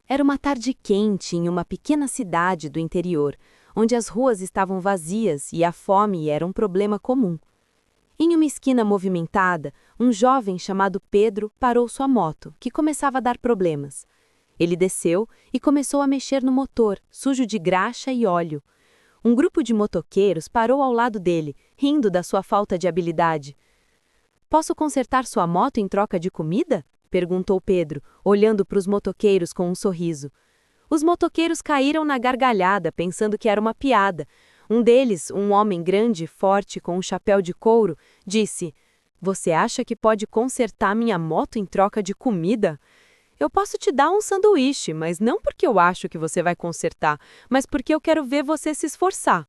Era uma tarde quente em uma pequena cidade do interior, onde as ruas estavam vazias e a fome era um problema comum. Em uma esquina movimentada, um jovem chamado Pedro parou sua moto, que começava a dar problemas. Ele desceu e começou a mexer no motor, sujo de graxa e óleo. Um grupo de motoqueiros parou ao lado dele, rindo da sua falta de habilidade. "Posso consertar sua moto em troca de comida?" perguntou Pedro, olhando para os motoqueiros com um sorriso. Os motoqueiros caíram na gargalhada, pensando que era uma piada. Um deles, um homem grande, forte, com um chapéu de couro, disse: "Você acha que pode consertar minha moto em troca de comida? Eu posso te dar um sanduíche, mas não porque eu acho que você vai consertar, mas porque eu quero ver você se esforçar."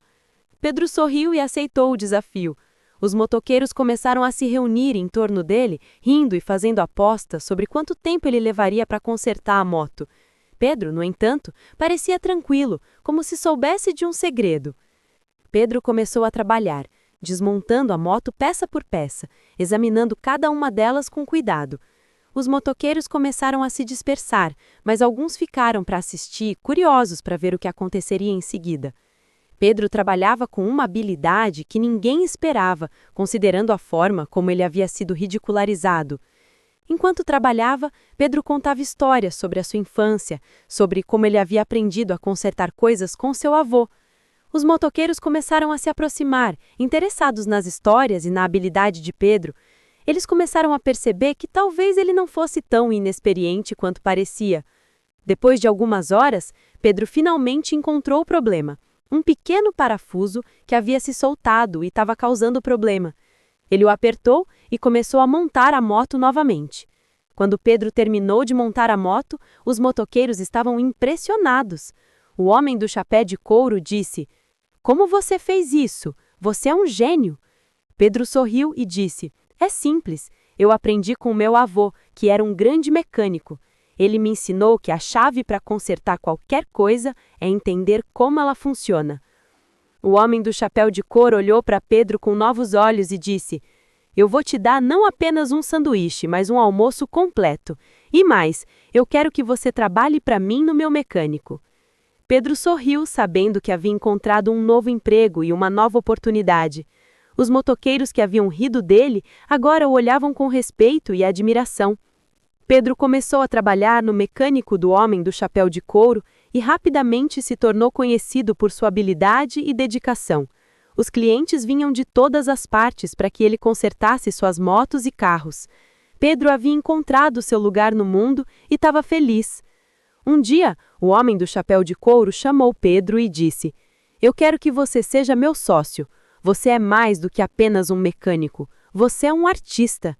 Pedro sorriu e aceitou o desafio. Os motoqueiros começaram a se reunir em torno dele, rindo e fazendo apostas sobre quanto tempo ele levaria para consertar a moto. Pedro, no entanto, parecia tranquilo, como se soubesse de um segredo. Pedro começou a trabalhar, desmontando a moto peça por peça, examinando cada uma delas com cuidado. Os motoqueiros começaram a se dispersar, mas alguns ficaram para assistir, curiosos para ver o que aconteceria em seguida. Pedro trabalhava com uma habilidade que ninguém esperava, considerando a forma como ele havia sido ridicularizado. Enquanto trabalhava, Pedro contava histórias sobre a sua infância, sobre como ele havia aprendido a consertar coisas com seu avô. Os motoqueiros começaram a se aproximar, interessados nas histórias e na habilidade de Pedro. Eles começaram a perceber que talvez ele não fosse tão inexperiente quanto parecia. Depois de algumas horas, Pedro finalmente encontrou o problema. Um pequeno parafuso que havia se soltado e estava causando problema. Ele o apertou e começou a montar a moto novamente. Quando Pedro terminou de montar a moto, os motoqueiros estavam impressionados. O homem do chapéu de couro disse: "Como você fez isso? Você é um gênio." Pedro sorriu e disse: "É simples. Eu aprendi com meu avô, que era um grande mecânico. Ele me ensinou que a chave para consertar qualquer coisa é entender como ela funciona." O homem do chapéu de couro olhou para Pedro com novos olhos e disse: "Eu vou te dar não apenas um sanduíche, mas um almoço completo. E mais, eu quero que você trabalhe para mim no meu mecânico." Pedro sorriu, sabendo que havia encontrado um novo emprego e uma nova oportunidade. Os motoqueiros que haviam rido dele agora o olhavam com respeito e admiração. Pedro começou a trabalhar no mecânico do homem do chapéu de couro e rapidamente se tornou conhecido por sua habilidade e dedicação. Os clientes vinham de todas as partes para que ele consertasse suas motos e carros. Pedro havia encontrado seu lugar no mundo e estava feliz. Um dia, o homem do chapéu de couro chamou Pedro e disse: "Eu quero que você seja meu sócio. Você é mais do que apenas um mecânico. Você é um artista."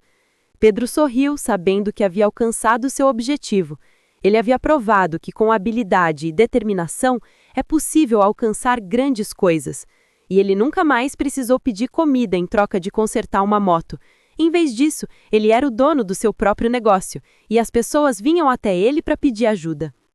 Pedro sorriu, sabendo que havia alcançado seu objetivo. Ele havia provado que com habilidade e determinação é possível alcançar grandes coisas. E ele nunca mais precisou pedir comida em troca de consertar uma moto. Em vez disso, ele era o dono do seu próprio negócio, e as pessoas vinham até ele para pedir ajuda.